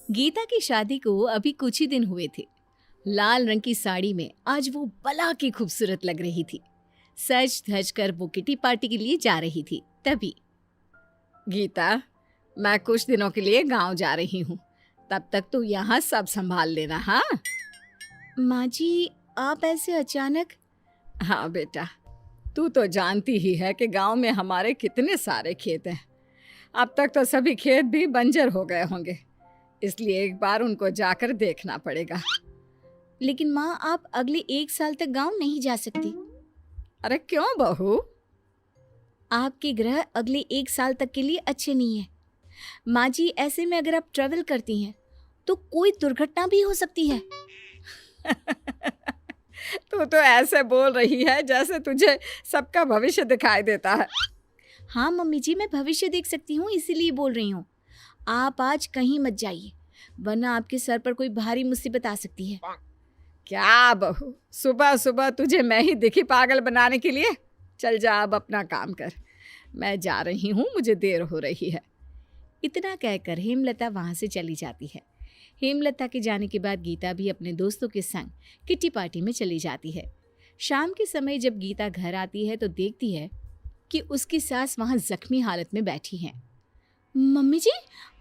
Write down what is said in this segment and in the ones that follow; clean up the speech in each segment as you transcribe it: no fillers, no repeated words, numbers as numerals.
गीता की शादी को अभी कुछ ही दिन हुए थे। लाल रंग की साड़ी में आज वो बला की खूबसूरत लग रही थी। सज धज कर वो किटी पार्टी के लिए जा रही थी। तभी गीता, मैं कुछ दिनों के लिए गांव जा रही हूँ, तब तक तू यहाँ सब संभाल लेना। हाँ माँ जी, आप ऐसे अचानक? हाँ बेटा, तू तो जानती ही है कि गांव में हमारे कितने सारे खेत हैं। अब तक तो सभी खेत भी बंजर हो गए होंगे, इसलिए एक बार उनको जाकर देखना पड़ेगा। लेकिन माँ, आप अगले 1 साल तक गांव नहीं जा सकती। अरे क्यों बहू? आपके ग्रह अगले 1 साल तक के लिए अच्छे नहीं है माँ जी। ऐसे में अगर आप ट्रेवल करती हैं तो कोई दुर्घटना भी हो सकती है। तू तो ऐसे बोल रही है जैसे तुझे सबका भविष्य दिखाई देता है। हाँ मम्मी जी, मैं भविष्य देख सकती हूँ, इसीलिए बोल रही हूँ। आप आज कहीं मत जाइए, वरना आपके सर पर कोई भारी मुसीबत आ सकती है। क्या बहू, सुबह सुबह तुझे मैं ही दिखी पागल बनाने के लिए? चल जा, अब अपना काम कर, मैं जा रही हूँ, मुझे देर हो रही है। इतना कहकर हेमलता वहाँ से चली जाती है। हेमलता के जाने के बाद गीता भी अपने दोस्तों के संग किट्टी पार्टी में चली जाती है। शाम के समय जब गीता घर आती है तो देखती है कि उसकी सास वहाँ जख्मी हालत में बैठी हैं। मम्मी जी,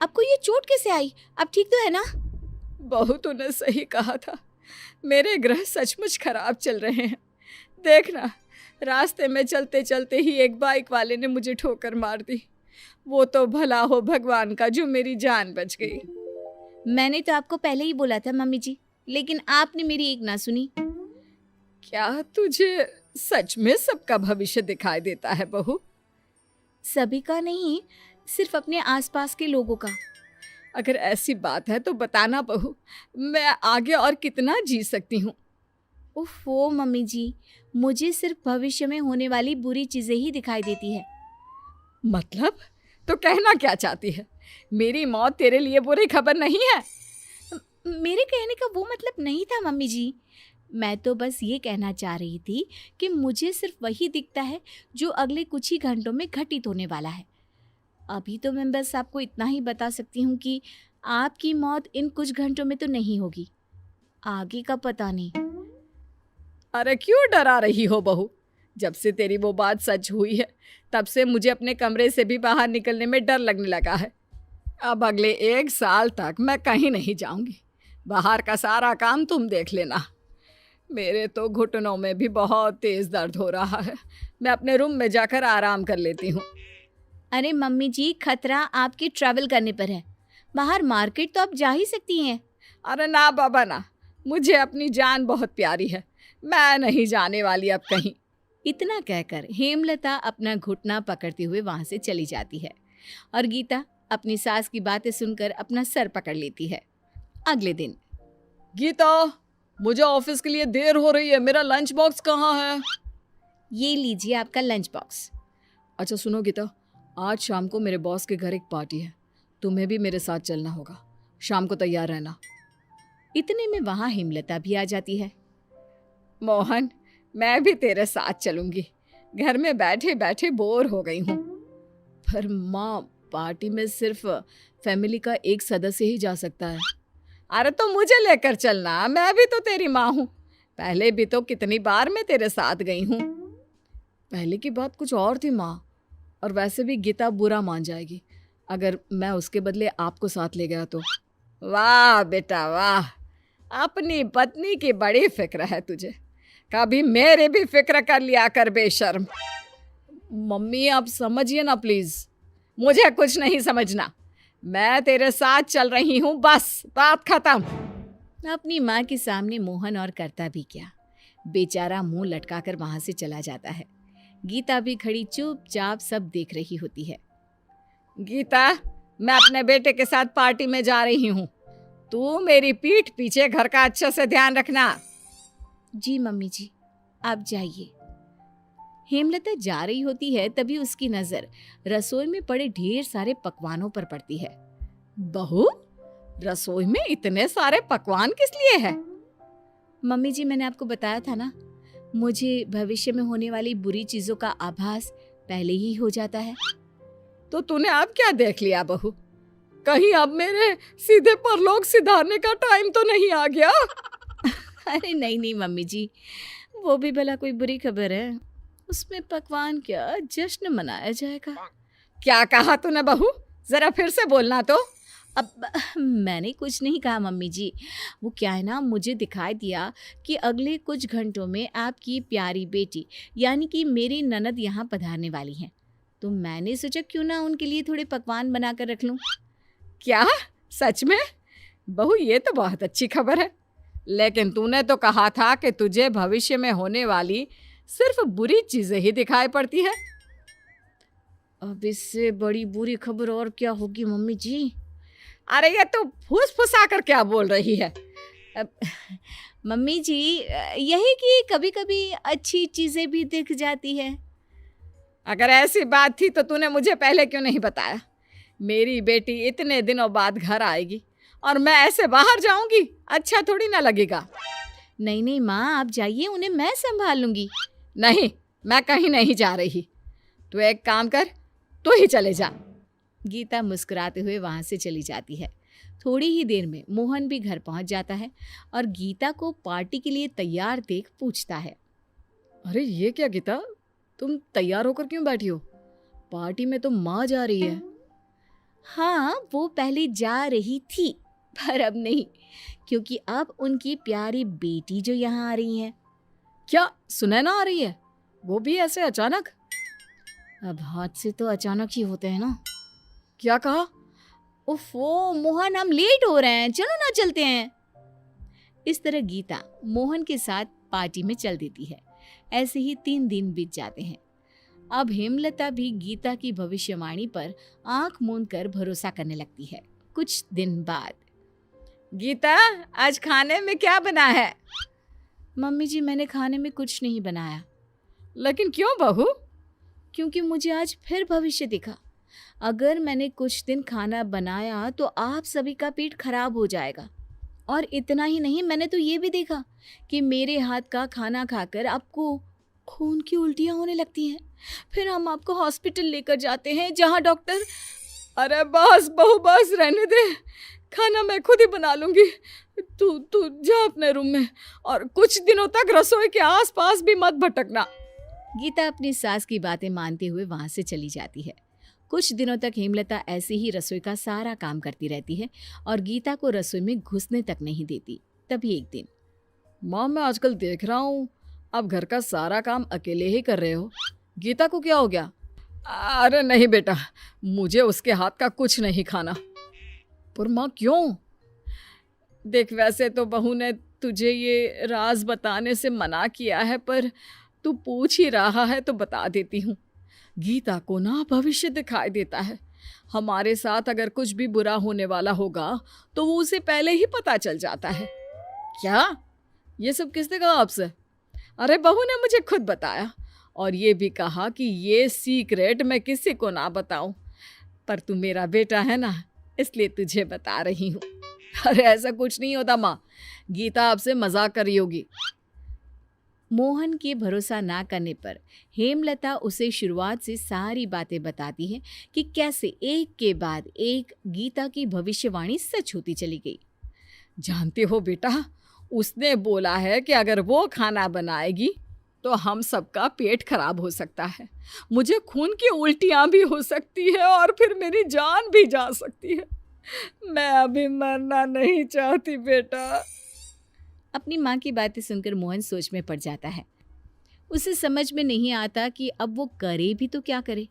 आपको ये चोट कैसे आई? आप ठीक तो है ना? बहू, तूने सही कहा था, मेरे ग्रह सचमुच खराब चल रहे हैं। देखना, रास्ते में चलते चलते ही एक बाइक वाले ने मुझे ठोकर मार दी। वो तो भला हो भगवान का जो मेरी जान बच गई। मैंने तो आपको पहले ही बोला था मम्मी जी, लेकिन आपने मेरी एक ना सुनी। क्या तुझे सच में सबका भविष्य दिखाई देता है बहू? सभी का नहीं, सिर्फ अपने आसपास के लोगों का। अगर ऐसी बात है तो बताना बहू, मैं आगे और कितना जी सकती हूँ। ओहो मम्मी जी, मुझे सिर्फ भविष्य में होने वाली बुरी चीजें ही दिखाई देती है। मतलब? तो कहना क्या चाहती है? मेरी मौत तेरे लिए बुरी खबर नहीं है? मेरे कहने का वो मतलब नहीं था मम्मी जी। मैं तो बस ये कहना चाह रही थी कि मुझे सिर्फ वही दिखता है जो अगले कुछ ही घंटों में घटित होने वाला है। अभी तो मैं बस आपको इतना ही बता सकती हूँ कि आपकी मौत इन कुछ घंटों में तो नहीं होगी, आगे का पता नहीं। अरे क्यों डरा रही हो बहू? जब से तेरी वो बात सच हुई है तब से मुझे अपने कमरे से भी बाहर निकलने में डर लगने लगा है। अब अगले 1 साल तक मैं कहीं नहीं जाऊंगी। बाहर का सारा काम तुम देख लेना। मेरे तो घुटनों में भी बहुत तेज दर्द हो रहा है, मैं अपने रूम में जाकर आराम कर लेती हूँ। अरे मम्मी जी, खतरा आपके ट्रैवल करने पर है, बाहर मार्केट तो आप जा ही सकती हैं। अरे ना बाबा ना, मुझे अपनी जान बहुत प्यारी है, मैं नहीं जाने वाली अब कहीं। इतना कहकर हेमलता अपना घुटना पकड़ते हुए वहां से चली जाती है और गीता अपनी सास की बातें सुनकर अपना सर पकड़ लेती है। अगले दिन, गीता, मुझे ऑफिस के लिए देर हो रही है, मेरा लंच बॉक्स कहाँ है? ये लीजिए आपका लंच बॉक्स। अच्छा सुनो गीता, आज शाम को मेरे बॉस के घर एक पार्टी है, तुम्हें भी मेरे साथ चलना होगा, शाम को तैयार रहना। इतने में वहां हेमलता भी आ जाती है। मोहन, मैं भी तेरे साथ चलूंगी, घर में बैठे बैठे बोर हो गई हूँ। पर माँ, पार्टी में सिर्फ फैमिली का एक सदस्य ही जा सकता है। अरे तो मुझे लेकर चलना, मैं भी तो तेरी माँ हूँ, पहले भी तो कितनी बार मैं तेरे साथ गई हूँ। पहले की बात कुछ और थी माँ, और वैसे भी गीता बुरा मान जाएगी अगर मैं उसके बदले आपको साथ ले गया तो। वाह बेटा वाह, अपनी पत्नी की बड़ी फिक्र है तुझे, कभी मेरी भी फिक्र कर लिया कर बेशर्म। मम्मी आप समझिए ना प्लीज, मुझे कुछ नहीं समझना, मैं तेरे साथ चल रही हूँ, बस बात खत्म। अपनी माँ के सामने मोहन और करता भी क्या, बेचारा मुंह लटकाकर वहां से चला जाता है। गीता भी खड़ी चुपचाप सब देख रही होती है। गीता, मैं अपने बेटे के साथ पार्टी में जा रही हूँ, तू मेरी पीठ पीछे घर का अच्छे से ध्यान रखना। जी मम्मी जी, आप जाइए। हेमलता जा रही होती है तभी उसकी नजर रसोई में पड़े ढेर सारे पकवानों पर पड़ती है। बहू, रसोई में इतने सारे पकवान किस लिए है? मम्मी जी, मैंने आपको बताया था ना, मुझे भविष्य में होने वाली बुरी चीजों का आभास पहले ही हो जाता है। तो तूने अब क्या देख लिया बहू? कहीं अब मेरे सीधे परलोक सिधारने का टाइम तो नहीं आ गया? अरे नहीं नहीं मम्मी जी, वो भी भला कोई बुरी खबर है? उसमें पकवान क्या, जश्न मनाया जाएगा। क्या कहा तूने बहू? जरा फिर से बोलना तो। अब मैंने कुछ नहीं कहा मम्मी जी। वो क्या है ना, मुझे दिखाई दिया कि अगले कुछ घंटों में आपकी प्यारी बेटी यानी कि मेरी ननद यहाँ पधारने वाली हैं, तो मैंने सोचा क्यों ना उनके लिए थोड़े पकवान बना कर रख लूँ। क्या? सच में? बहू ये तो बहुत अच्छी खबर है, लेकिन तूने तो कहा था कि तुझे भविष्य में होने वाली सिर्फ बुरी चीजें ही दिखाई पड़ती है। अब इससे बड़ी बुरी खबर और क्या होगी मम्मी जी? अरे ये तो फुसफुसा कर क्या बोल रही है? अब मम्मी जी, यही कि कभी कभी अच्छी चीज़ें भी दिख जाती है। अगर ऐसी बात थी तो तूने मुझे पहले क्यों नहीं बताया? मेरी बेटी इतने दिनों बाद घर आएगी और मैं ऐसे बाहर जाऊंगी, अच्छा थोड़ी ना लगेगा। नहीं नहीं माँ, आप जाइए, उन्हें मैं संभाल लूंगी। नहीं, मैं कहीं नहीं जा रही। तू एक काम कर, तू ही चले जा। गीता मुस्कुराते हुए वहाँ से चली जाती है। थोड़ी ही देर में मोहन भी घर पहुँच जाता है और गीता को पार्टी के लिए तैयार देख पूछता है, अरे ये क्या गीता, तुम तैयार होकर क्यों बैठी हो? पार्टी में तो माँ जा रही है। हाँ, वो पहले जा रही थी पर अब नहीं, क्योंकि अब उनकी प्यारी बेटी जो यहाँ आ रही है। क्या सुनैना आ रही है? वो भी ऐसे अचानक? अब हादसे तो अचानक ही होते हैं ना। क्या कहा? ओफो मोहन, हम लेट हो रहे हैं, चलो ना चलते हैं। इस तरह गीता मोहन के साथ पार्टी में चल देती है। ऐसे ही 3 दिन बीत जाते हैं। अब हेमलता भी गीता की भविष्यवाणी पर आंख मूंद कर भरोसा करने लगती है। कुछ दिन बाद, गीता आज खाने में क्या बना है? मम्मी जी मैंने खाने में कुछ नहीं बनाया। लेकिन क्यों बहू? क्योंकि मुझे आज फिर भविष्य दिखा। अगर मैंने कुछ दिन खाना बनाया तो आप सभी का पेट खराब हो जाएगा। और इतना ही नहीं, मैंने तो ये भी देखा कि मेरे हाथ का खाना खाकर आपको खून की उल्टियां होने लगती हैं। फिर हम आपको हॉस्पिटल लेकर जाते हैं जहां डॉक्टर। अरे बस बहू बस, रहने दे, खाना मैं खुद ही बना लूंगी। तू तू जा अपने रूम में और कुछ दिनों तक रसोई के आसपास भी मत भटकना। गीता अपनी सास की बातें मानते हुए वहां से चली जाती है। कुछ दिनों तक हेमलता ऐसे ही रसोई का सारा काम करती रहती है और गीता को रसोई में घुसने तक नहीं देती। तभी एक दिन, माँ मैं आजकल देख रहा हूँ आप घर का सारा काम अकेले ही कर रहे हो, गीता को क्या हो गया? अरे नहीं बेटा, मुझे उसके हाथ का कुछ नहीं खाना। पर माँ क्यों? देख वैसे तो बहू ने तुझे ये राज बताने से मना किया है, पर तू पूछ ही रहा है तो बता देती हूँ। गीता को ना भविष्य दिखाई देता है। हमारे साथ अगर कुछ भी बुरा होने वाला होगा तो वो उसे पहले ही पता चल जाता है। क्या? ये सब किसने कहा आपसे? अरे बहू ने मुझे खुद बताया और ये भी कहा कि ये सीक्रेट मैं किसी को ना बताऊं, पर तू मेरा बेटा है ना, इसलिए तुझे बता रही हूँ। अरे ऐसा कुछ नहीं होता माँ, गीता आपसे मजाक कर रही होगी। मोहन के भरोसा ना करने पर हेमलता उसे शुरुआत से सारी बातें बताती है कि कैसे एक के बाद एक गीता की भविष्यवाणी सच होती चली गई। जानते हो बेटा, उसने बोला है कि अगर वो खाना बनाएगी तो हम सबका पेट खराब हो सकता है, मुझे खून की उल्टियां भी हो सकती है और फिर मेरी जान भी जा सकती है। मैं अभी मरना नहीं चाहती बेटा। अपनी माँ की बातें सुनकर मोहन सोच में पड़ जाता है। उसे समझ में नहीं आता कि अब वो करे भी तो क्या करे।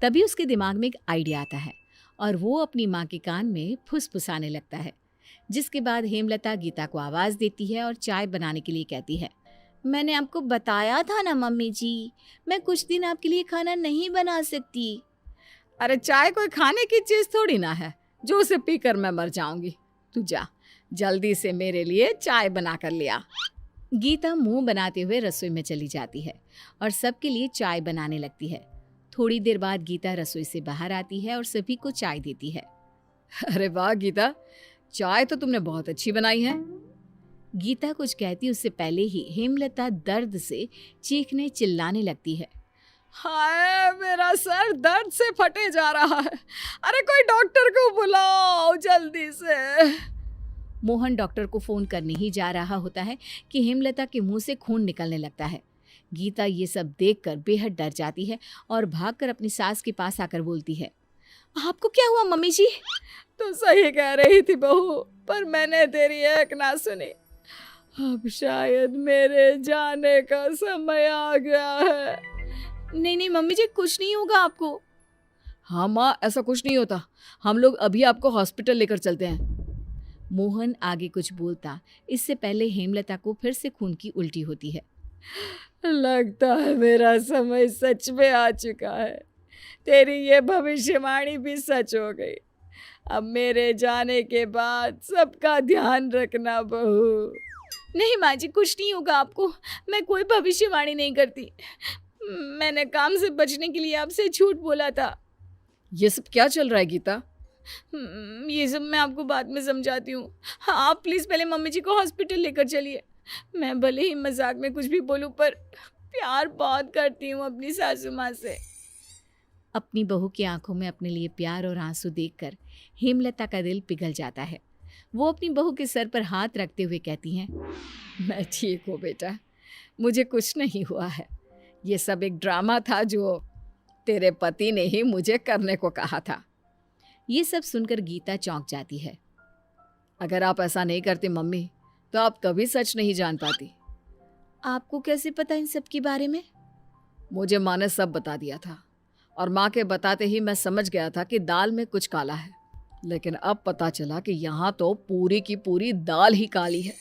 तभी उसके दिमाग में एक आइडिया आता है और वो अपनी माँ के कान में फुसफुसाने लगता है। जिसके बाद हेमलता गीता को आवाज़ देती है और चाय बनाने के लिए कहती है। मैंने आपको बताया था ना मम्मी जी, मैं कुछ दिन आपके लिए खाना नहीं बना सकती। अरे चाय कोई खाने की चीज़ थोड़ी ना है जो उसे पीकर मैं मर जाऊंगी। तू जा, जल्दी से मेरे लिए चाय बना कर लिया। गीता मुंह बनाते हुए रसोई में चली जाती है और सबके लिए चाय बनाने लगती है। थोड़ी देर बाद गीता रसोई से बाहर आती है और सभी को चाय देती है। अरे वाह गीता, चाय तो तुमने बहुत अच्छी बनाई है। गीता कुछ कहती उससे पहले ही हेमलता दर्द से चीखने चिल्लाने लगती है। हाय, मेरा सर दर्द से फटे जा रहा है। अरे कोई डॉक्टर को बुलाओ जल्दी से। मोहन डॉक्टर को फोन करने ही जा रहा होता है कि हेमलता के मुंह से खून निकलने लगता है। गीता ये सब देखकर बेहद डर जाती है और भागकर अपनी सास के पास आकर बोलती है, आपको क्या हुआ मम्मी जी? तो सही कह रही थी बहू, पर मैंने तेरी एक ना सुनी। अब शायद मेरे जाने का समय आ गया है। नहीं नहीं मम्मी जी, कुछ नहीं होगा आपको। हाँ माँ, ऐसा कुछ नहीं होता। हम लोग अभी आपको हॉस्पिटल लेकर चलते हैं। मोहन आगे कुछ बोलता इससे पहले हेमलता को फिर से खून की उल्टी होती है। लगता है मेरा समय सच में आ चुका है। तेरी ये भविष्यवाणी भी सच हो गई। अब मेरे जाने के बाद सबका ध्यान रखना बहू। नहीं माँ जी, कुछ नहीं होगा आपको। मैं कोई भविष्यवाणी नहीं करती। मैंने काम से बचने के लिए आपसे झूठ बोला था। ये सब क्या चल रहा है गीता? ये सब मैं आपको बाद में समझाती हूँ। हाँ, आप प्लीज़ पहले मम्मी जी को हॉस्पिटल लेकर चलिए। मैं भले ही मजाक में कुछ भी बोलूँ, पर प्यार बहुत करती हूँ अपनी सासू माँ से। अपनी बहू की आंखों में अपने लिए प्यार और आंसू देखकर हेमलता का दिल पिघल जाता है। वो अपनी बहू के सर पर हाथ रखते हुए कहती हैं, मैं ठीक हूँ बेटा, मुझे कुछ नहीं हुआ है। ये सब एक ड्रामा था जो तेरे पति ने ही मुझे करने को कहा था। ये सब सुनकर गीता चौंक जाती है। अगर आप ऐसा नहीं करती मम्मी, तो आप कभी सच नहीं जान पाती। आपको कैसे पता इन सब के बारे में? मुझे माँ ने सब बता दिया था, और माँ के बताते ही मैं समझ गया था कि दाल में कुछ काला है। लेकिन अब पता चला कि यहाँ तो पूरी की पूरी दाल ही काली है।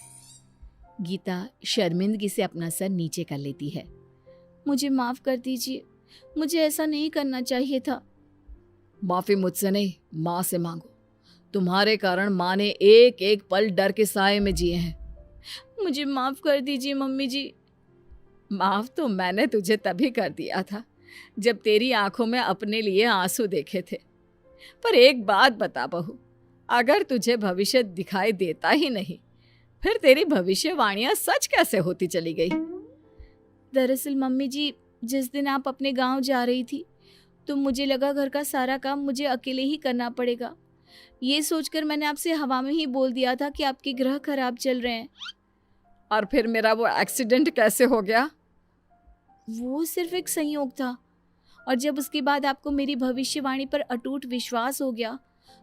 गीता शर्मिंदगी से अपना सर नीचे कर लेती है। मुझे माफ़ कर दीजिए, मुझे ऐसा नहीं करना चाहिए था। माफ़ी मुझसे नहीं, माँ से मांगो। तुम्हारे कारण माँ ने एक एक पल डर के साए में जिए हैं। मुझे माफ़ कर दीजिए मम्मी जी। माफ़ तो मैंने तुझे तभी कर दिया था जब तेरी आंखों में अपने लिए आंसू देखे थे। पर एक बात बता बहू, अगर तुझे भविष्य दिखाई देता ही नहीं, फिर तेरी भविष्यवाणियां सच कैसे होती चली गई? दरअसल मम्मी जी, जिस दिन आप अपने गांव जा रही थी तो मुझे लगा घर का सारा काम मुझे अकेले ही करना पड़ेगा। ये सोचकर मैंने आपसे हवा में ही बोल दिया था कि आपके ग्रह खराब चल रहे हैं। और फिर मेरा वो एक्सीडेंट कैसे हो गया? वो सिर्फ एक संयोग था, और जब उसके बाद आपको मेरी भविष्यवाणी पर अटूट विश्वास हो गया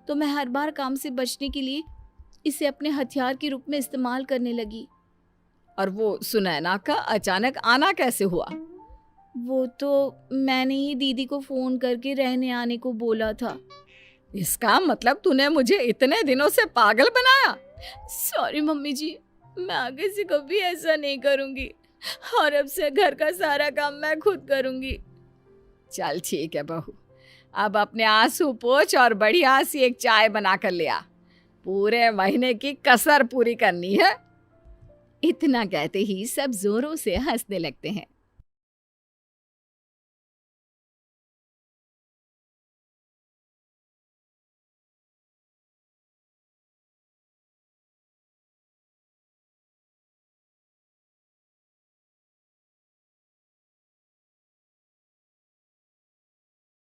तो मैं हर बार काम से बचने के लिए इसे अपने हथियार के रूप में इस्तेमाल करने लगी। और वो सुनैना का अचानक आना कैसे हुआ? वो तो मैंने ही दीदी को फ़ोन करके रहने आने को बोला था। इसका मतलब तूने मुझे इतने दिनों से पागल बनाया? सॉरी मम्मी जी, मैं आगे से कभी ऐसा नहीं करूँगी, और अब से घर का सारा काम मैं खुद करूँगी। चल ठीक है बहू, अब अपने आंसू पोंछ और बढ़िया सी एक चाय बना कर ले आ। पूरे महीने की कसर पूरी करनी है। इतना कहते ही सब जोरों से हंसने लगते हैं।